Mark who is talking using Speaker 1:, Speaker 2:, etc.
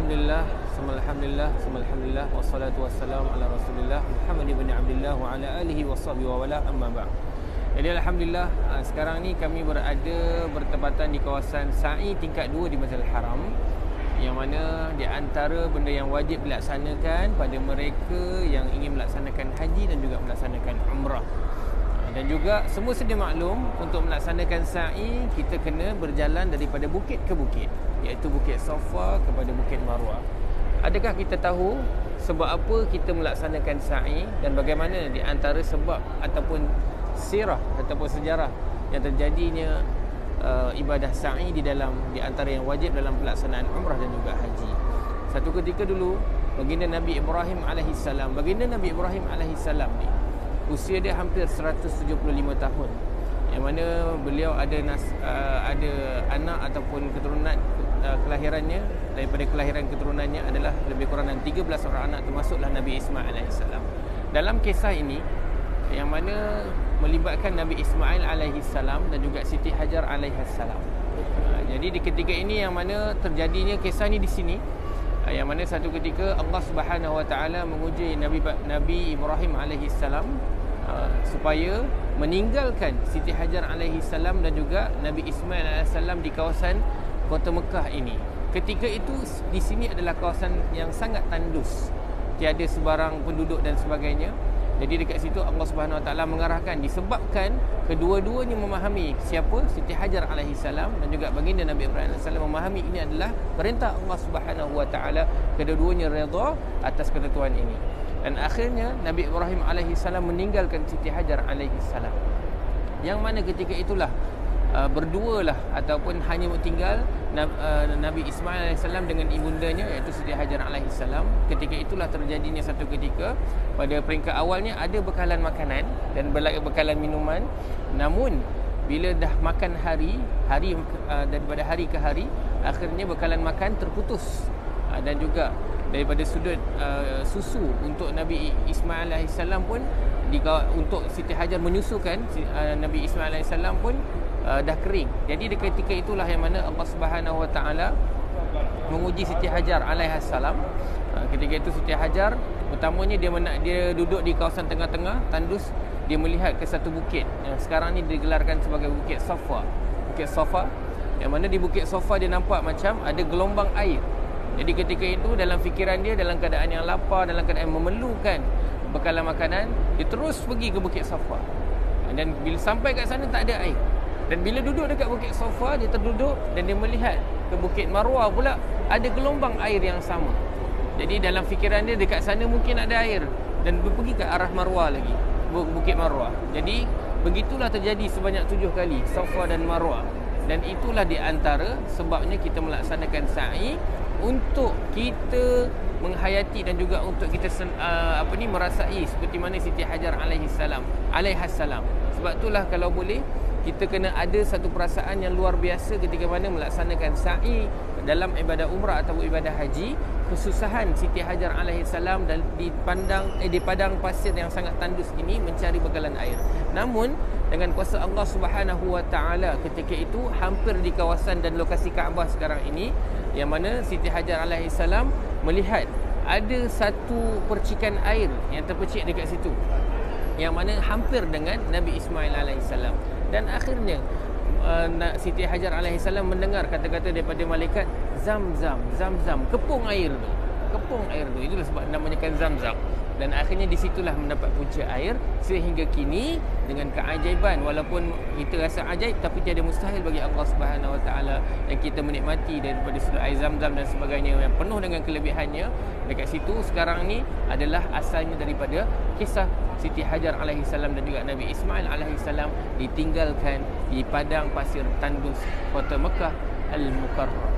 Speaker 1: Alhamdulillah, wassalatu wassalamu ala Rasulillah Muhammad ibn Abdullah wa ala alihi washabihi wa wala amma ba'd. Jadi alhamdulillah, sekarang ni kami berada bertepatan di kawasan sa'i tingkat 2 di Masjidil Haram, yang mana di antara benda yang wajib dilaksanakan pada mereka yang ingin melaksanakan haji dan juga melaksanakan umrah. Dan juga semua sedia maklum, untuk melaksanakan sa'i kita kena berjalan daripada bukit ke bukit, iaitu Bukit Safa kepada Bukit Marwah. Adakah kita tahu sebab apa kita melaksanakan sa'i dan bagaimana di antara sebab ataupun sirah ataupun sejarah yang terjadinya ibadah sa'i di antara yang wajib dalam pelaksanaan umrah dan juga haji? Satu ketika dulu, baginda Nabi Ibrahim alaihissalam ni usia dia hampir 175 tahun, yang mana beliau ada anak ataupun keturunan, kelahirannya, daripada kelahiran keturunannya adalah lebih kurang 13 orang anak, termasuklah Nabi Ismail alaihissalam. Dalam kisah ini yang mana melibatkan Nabi Ismail alaihissalam dan juga Siti Hajar alaihissalam. Jadi di ketika ini yang mana terjadinya kisah ni di sini, yang mana satu ketika Allah Subhanahu Wa Taala menguji Nabi Ibrahim alaihissalam supaya meninggalkan Siti Hajar alaihissalam dan juga Nabi Ismail alaihissalam di kawasan kota Mekah ini. Ketika itu di sini adalah kawasan yang sangat tandus, tiada sebarang penduduk dan sebagainya. Jadi dekat situ Allah Subhanahu Wa Taala mengarahkan, disebabkan kedua-duanya memahami siapa Siti Hajar alaihissalam dan juga baginda Nabi Ibrahim alaihissalam memahami ini adalah perintah Allah Subhanahu Wa Taala, kedua-duanya redha atas ketentuan ini. Dan akhirnya Nabi Ibrahim alaihissalam meninggalkan Siti Hajar alaihissalam, yang mana ketika itulah berdualah ataupun hanya tinggal Nabi Ismail alaihissalam dengan ibundanya, iaitu Siti Hajar alaihissalam. Ketika itulah terjadinya satu ketika, pada peringkat awalnya ada bekalan makanan dan bekalan minuman, namun bila dah makan hari daripada hari ke hari, akhirnya bekalan makan terputus. Dan juga daripada sudut susu untuk Nabi Ismail alaihissalam pun, untuk Siti Hajar menyusukan Nabi Ismail alaihissalam pun dah kering. Jadi ketika itulah yang mana Allah Subhanahu Wa Taala menguji Siti Hajar alaihissalam. Ketika itu Siti Hajar, pertamanya dia duduk di kawasan tengah-tengah tandus, dia melihat ke satu bukit yang sekarang ni digelarkan sebagai Bukit Safa. Bukit Safa, yang mana di Bukit Safa dia nampak macam ada gelombang air. Jadi ketika itu dalam fikiran dia, dalam keadaan yang lapar, dalam keadaan memerlukan bekalan makanan, dia terus pergi ke Bukit Safa. Dan bila sampai kat sana tak ada air. Dan bila duduk dekat Bukit Safa, dia terduduk dan dia melihat ke Bukit Marwah pula ada gelombang air yang sama. Jadi dalam fikiran dia, dekat sana mungkin ada air, dan dia pergi ke arah Marwah lagi, Bukit Marwah. Jadi begitulah terjadi sebanyak 7 kali Safa dan Marwah. Dan itulah di antara sebabnya kita melaksanakan sa'i, untuk kita menghayati dan juga untuk kita merasai seperti mana Siti Hajar alaihissalam. Sebab itulah kalau boleh kita kena ada satu perasaan yang luar biasa ketika mana melaksanakan sa'i dalam ibadah umrah atau ibadah haji. Kesusahan Siti Hajar alaihissalam dan di padang pasir yang sangat tandus ini mencari bekalan air. Namun dengan kuasa Allah Subhanahu Wa Taala, ketika itu hampir di kawasan dan lokasi Kaabah sekarang ini, yang mana Siti Hajar alaihissalam melihat ada satu percikan air yang terpercik dekat situ, yang mana hampir dengan Nabi Ismail alaihissalam. Dan akhirnya Siti Hajar alaihissalam mendengar kata-kata daripada malaikat, Zamzam, Zamzam, kepung air tu. Itulah sebab namanya Zamzam. Dan akhirnya di situlah mendapat punca air, sehingga kini dengan keajaiban, walaupun kita rasa ajaib, tapi tiada mustahil bagi Allah Subhanahu Wa Taala, dan kita menikmati daripada sudut air Zamzam dan sebagainya yang penuh dengan kelebihannya. Dekat situ sekarang ni adalah asalnya daripada kisah Siti Hajar alaihissalam dan juga Nabi Ismail alaihissalam ditinggalkan di padang pasir tandus kota Mekah Al-Mukarram.